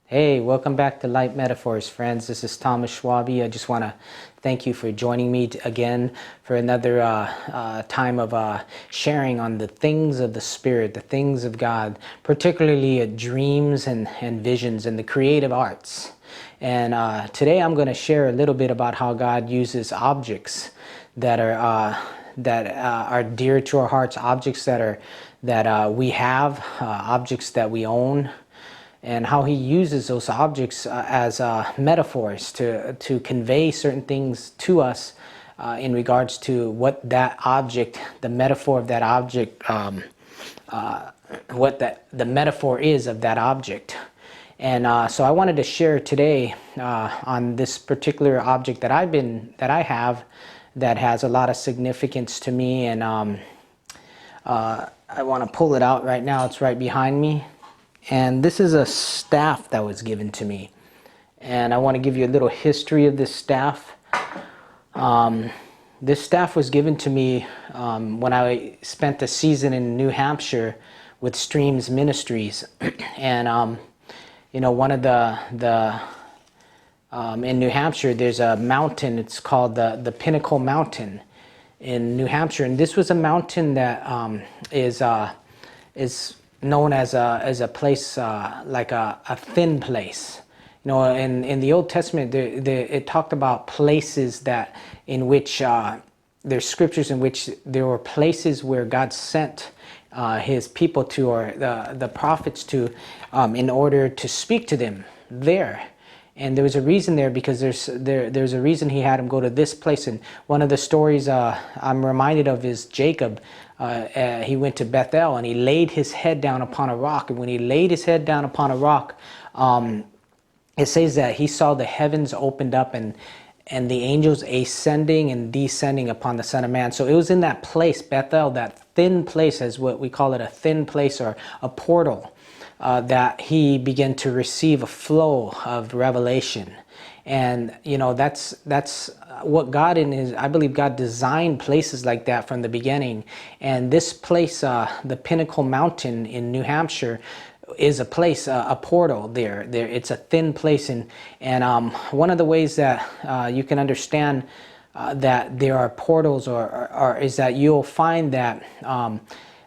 Hey, welcome back to Light Metaphors, friends. This is Thomas Schwabe. I just want to thank you for joining me again for another time of sharing on the things of the Spirit, the things of God, particularly dreams and visions and the creative arts. And today I'm going to share a little bit about how God uses objects that are dear to our hearts, objects that we have, objects that we own, and how he uses those objects as metaphors to convey certain things to us in regards to what that object, the metaphor of that object, the metaphor is of that object. And so I wanted to share today on this particular object that I have that has a lot of significance to me, and I want to pull it out right now. It's right behind me. And this is a staff that was given to me. And I want to give you a little history of this staff. This staff was given to me when I spent a season in New Hampshire with Streams Ministries. And, one of in New Hampshire, there's a mountain. It's called the Pinnacle Mountain in New Hampshire. And this was a mountain that is known as a place like a thin place. In the Old Testament, it talked about places that in which there's scriptures in which there were places where God sent his people to, or the prophets to, in order to speak to them there. And there was a reason there, because there's a reason he had him go to this place. And one of the stories I'm reminded of is Jacob. He went to Bethel and he laid his head down upon a rock. And when he laid his head down upon a rock, it says that he saw the heavens opened up and the angels ascending and descending upon the Son of Man. So it was in that place, Bethel, that thin place, as what we call it, a thin place or a portal, that he began to receive a flow of revelation. And that's what God I believe God designed places like that from the beginning. And this place, the Pinnacle Mountain in New Hampshire, is a place, a portal there. It's a thin place, and one of the ways that you can understand that there are portals, or is that you'll find that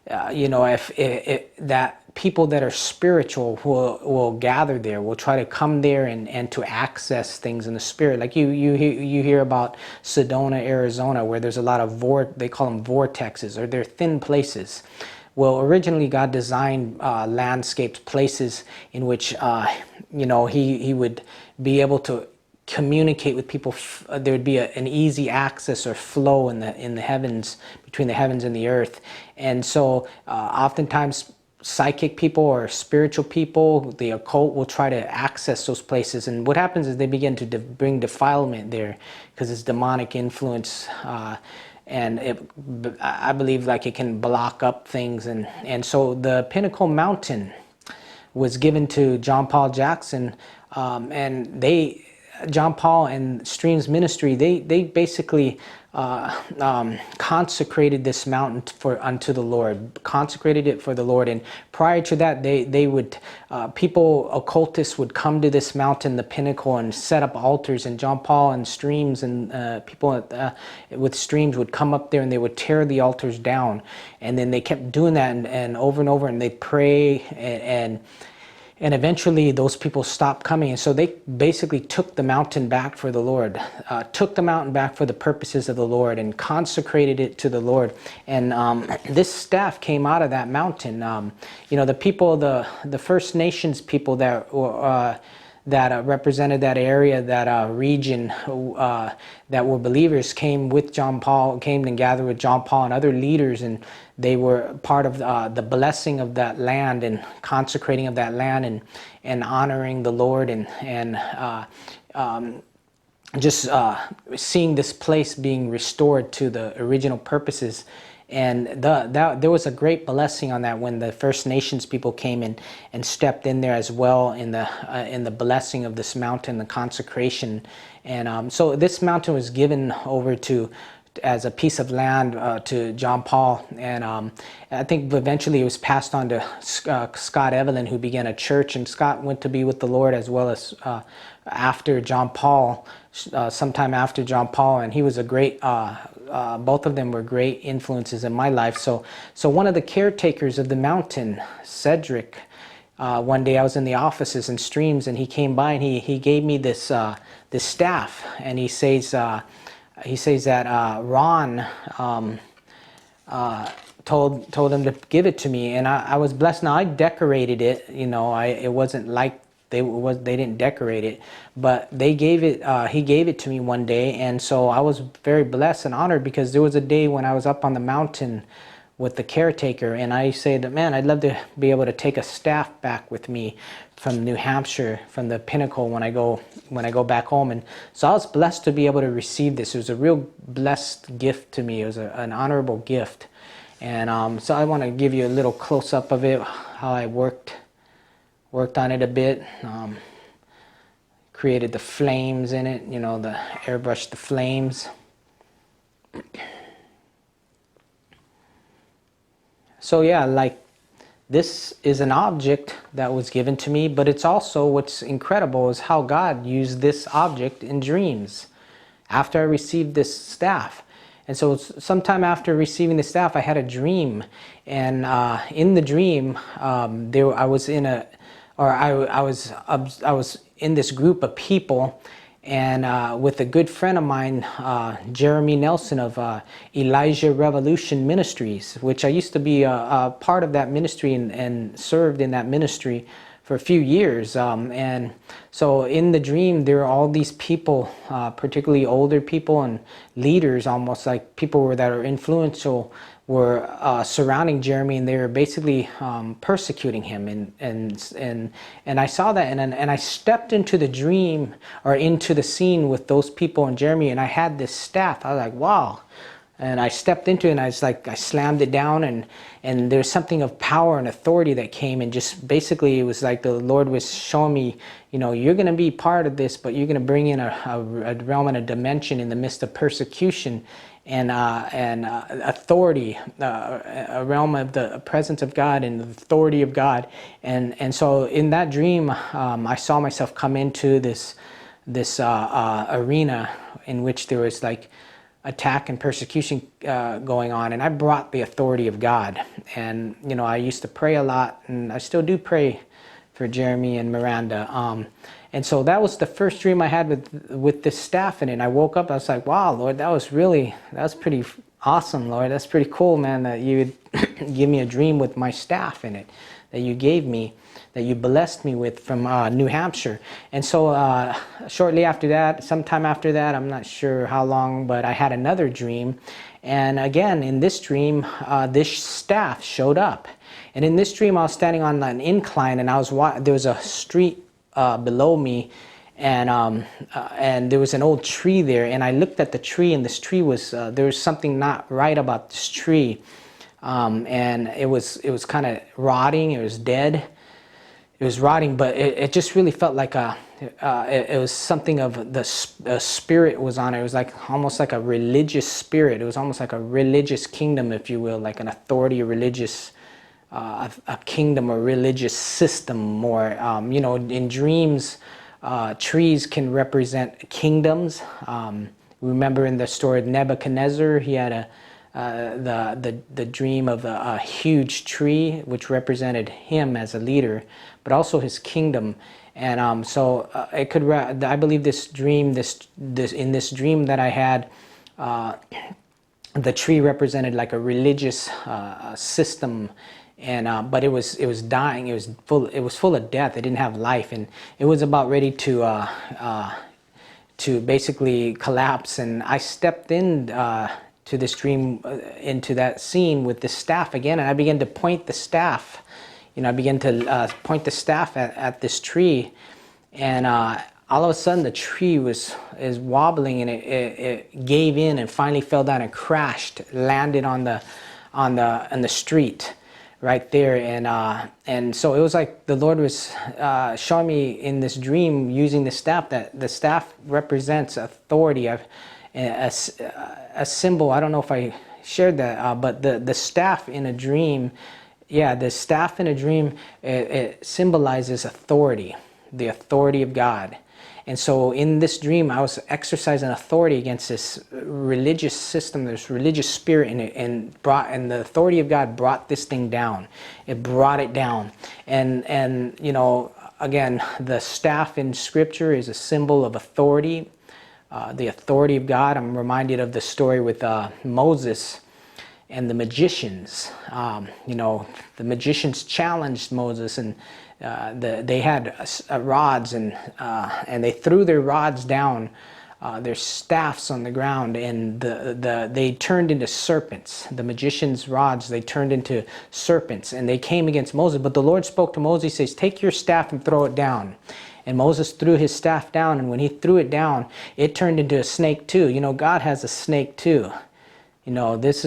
if that people that are spiritual will gather there, will try to come there and to access things in the spirit. Like you hear about Sedona, Arizona, where there's a lot of they call them vortexes, or they're thin places. Well, originally God designed landscaped places in which he would be able to communicate with people. There would be an easy access or flow in the heavens, between the heavens and the earth. And so oftentimes psychic people or spiritual people, the occult, will try to access those places. And what happens is they begin to bring defilement there, because it's demonic influence. And I believe like it can block up things. And so the Pinnacle Mountain was given to John Paul Jackson, and John Paul and Streams Ministry, they basically consecrated this mountain unto the Lord, consecrated it for the Lord. And prior to that, they would occultists would come to this mountain, the Pinnacle, and set up altars. And John Paul and Streams and people with Streams would come up there and they would tear the altars down. And then they kept doing that and over, and they'd pray and eventually those people stopped coming. And so they basically took the mountain back for the Lord, took the mountain back for the purposes of the Lord, and consecrated it to the Lord. And this staff came out of that mountain. The people, the First Nations people that represented that area, that region, that were believers, came and gathered with John Paul and other leaders, and they were part of the blessing of that land and consecrating of that land and honoring the Lord and just seeing this place being restored to the original purposes. And there was a great blessing on that when the First Nations people came in and stepped in there as well in the blessing of this mountain, the consecration. And so this mountain was given over to as a piece of land to John Paul, and I think eventually it was passed on to Scott Evelyn, who began a church, and Scott went to be with the Lord as well as after John Paul, sometime after John Paul, and he was a great, both of them were great influences in my life. So one of the caretakers of the mountain, Cedric, one day I was in the offices and streams, and he came by and he gave me this this staff, and he says that Ron told him to give it to me, and I was blessed. Now I decorated it, you know. It wasn't like they didn't decorate it, but they gave it. He gave it to me one day, and so I was very blessed and honored, because there was a day when I was up on the mountain with the caretaker, and I said, man, I'd love to be able to take a staff back with me from New Hampshire, from the Pinnacle, when I go back home. And so I was blessed to be able to receive this. It was a real blessed gift to me. It was an honorable gift. And so I want to give you a little close-up of it, how I worked on it a bit. Created the flames in it, you know, the airbrushed the flames. So yeah, like, this is an object that was given to me, but it's also, what's incredible is how God used this object in dreams after I received this staff. And so sometime after receiving the staff, I had a dream, and in the dream, I was in this group of people, and with a good friend of mine, Jeremy Nelson of Elijah Revolution Ministries, which I used to be a part of that ministry and served in that ministry for a few years. And so in the dream, there are all these people, particularly older people and leaders, almost like people that are influential, were surrounding Jeremy, and they were basically persecuting him, and I saw that, and I stepped into the dream, or into the scene with those people and Jeremy, and I had this staff. I was like, wow. And I stepped into it, and I was like, I slammed it down, and there's something of power and authority that came, and just basically it was like the Lord was showing me, you know, you're going to be part of this, but you're going to bring in a realm and a dimension in the midst of persecution and authority, a realm of the presence of God and the authority of God. And so in that dream, I saw myself come into this arena in which there was like attack and persecution going on, and I brought the authority of God. And you know, I used to pray a lot, and I still do pray for Jeremy and Miranda. And so that was the first dream I had with this staff in it. And I woke up, I was like, wow, Lord, that was pretty awesome, Lord. That's pretty cool, man, that you would give me a dream with my staff in it, that you gave me, that you blessed me with from New Hampshire. And so shortly after that, sometime after that, I'm not sure how long, but I had another dream. And again, in this dream, this staff showed up. And in this dream, I was standing on an incline, and there was a street below me, and there was an old tree there, and I looked at the tree, and this tree was there was something not right about this tree, and it was kind of rotting. It was dead. It was rotting, but it just really felt like it was something of the spirit was on it. It was like almost like a religious spirit. It was almost like a religious kingdom, if you will, like an authority, a religious a kingdom or religious system more. You know, in dreams, trees can represent kingdoms. Remember in the story of Nebuchadnezzar, he had the dream of a huge tree, which represented him as a leader, but also his kingdom. And so it could. I believe this dream, in this dream that I had, the tree represented like a religious system. And but it was dying. It was full of death. It didn't have life, and it was about ready to basically collapse. And I stepped in to this dream, into that scene with the staff again, and I began to point the staff. You know, I began to point the staff at this tree, and all of a sudden the tree is wobbling, and it gave in and finally fell down and crashed, landed on the street right there. And so it was like the Lord was showing me in this dream, using the staff, that the staff represents authority. a symbol. I don't know if I shared that, but the staff in a dream, yeah, the staff in a dream, it symbolizes authority, the authority of God. And so in this dream, I was exercising authority against this religious system, this religious spirit, and the authority of God brought this thing down. It brought it down. And you know, again, the staff in Scripture is a symbol of authority, the authority of God. I'm reminded of the story with Moses and the magicians. You know, the magicians challenged Moses, and they had rods, and they threw their rods down, their staffs on the ground, and they turned into serpents. The magicians' rods, they turned into serpents, and they came against Moses. But the Lord spoke to Moses, he says, "Take your staff and throw it down." And Moses threw his staff down, and when he threw it down, it turned into a snake too. You know, God has a snake too. You know, there's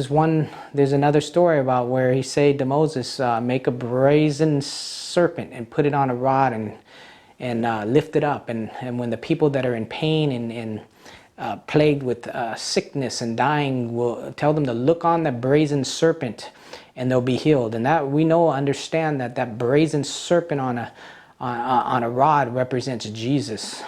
another story about where he said to Moses, make a brazen serpent and put it on a rod and lift it up. And when the people that are in pain and plagued with sickness and dying, will tell them to look on the brazen serpent and they'll be healed. And that we understand that brazen serpent on a rod represents Jesus.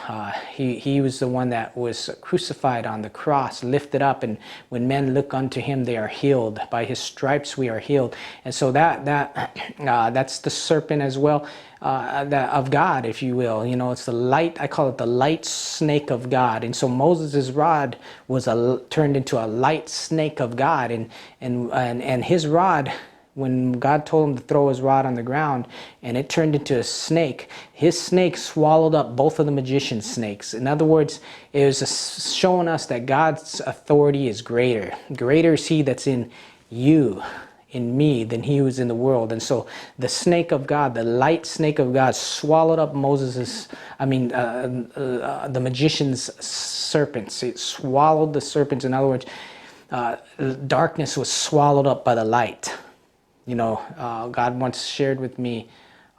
He was the one that was crucified on the cross, lifted up, and when men look unto him, they are healed. By his stripes we are healed. And so that's the serpent as well, of God, if you will. You know, it's the light. I call it the light snake of God. And so Moses' rod was turned into a light snake of God, and his rod, when God told him to throw his rod on the ground and it turned into a snake, his snake swallowed up both of the magician's snakes. In other words, it was showing us that God's authority is greater. Greater is he that's in you, in me, than he who is in the world. And so the snake of God, the light snake of God, swallowed up the magician's serpents. It swallowed the serpents. In other words, darkness was swallowed up by the light. You know, God once shared with me,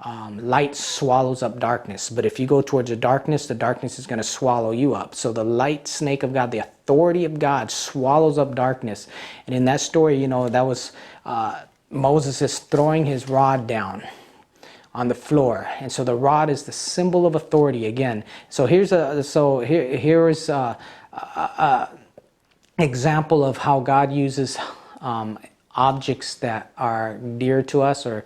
light swallows up darkness. But if you go towards the darkness is going to swallow you up. So the light snake of God, the authority of God, swallows up darkness. And in that story, you know, that was Moses is throwing his rod down on the floor. And so the rod is the symbol of authority again. So here is a example of how God uses objects that are dear to us, or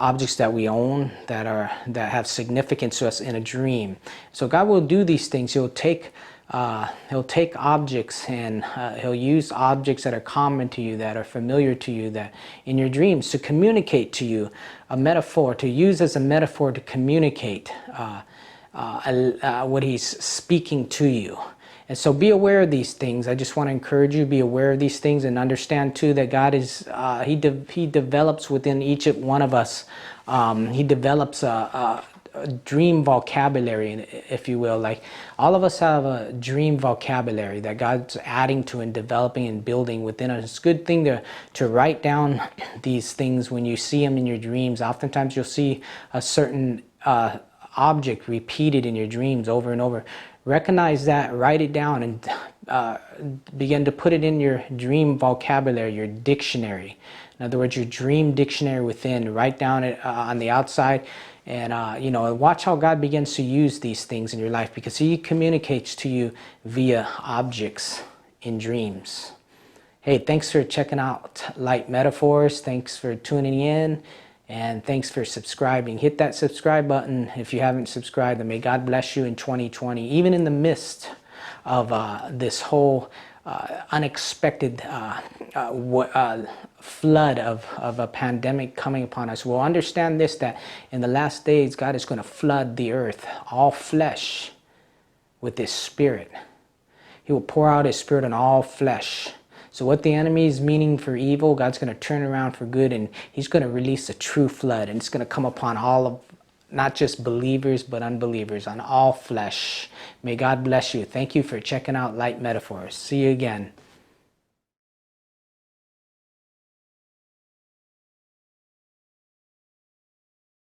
objects that we own that have significance to us in a dream. So God will do these things. He'll take objects, and he'll use objects that are common to you, that are familiar to you, that in your dreams, to communicate to you a metaphor, to use as a metaphor to communicate what he's speaking to you. And so be aware of these things. I just want to encourage you, be aware of these things, and understand too that God is, he develops within each one of us, he develops a dream vocabulary, if you will. Like, all of us have a dream vocabulary that God's adding to and developing and building within us. It's a good thing to write down these things when you see them in your dreams. Oftentimes you'll see a certain object repeated in your dreams over and over. Recognize that, write it down, and begin to put it in your dream vocabulary, your dictionary. In other words, your dream dictionary within. Write down it on the outside, and you know, watch how God begins to use these things in your life, because he communicates to you via objects in dreams. Hey, thanks for checking out Light Metaphors. Thanks for tuning in. And thanks for subscribing. Hit that subscribe button if you haven't subscribed. And may God bless you in 2020, even in the midst of this whole unexpected flood of a pandemic coming upon us. We'll understand this, that in the last days, God is going to flood the earth, all flesh, with his Spirit. He will pour out his Spirit on all flesh. So what the enemy is meaning for evil, God's going to turn around for good, and he's going to release a true flood, and it's going to come upon all of, not just believers, but unbelievers, on all flesh. May God bless you. Thank you for checking out Light Metaphors. See you again.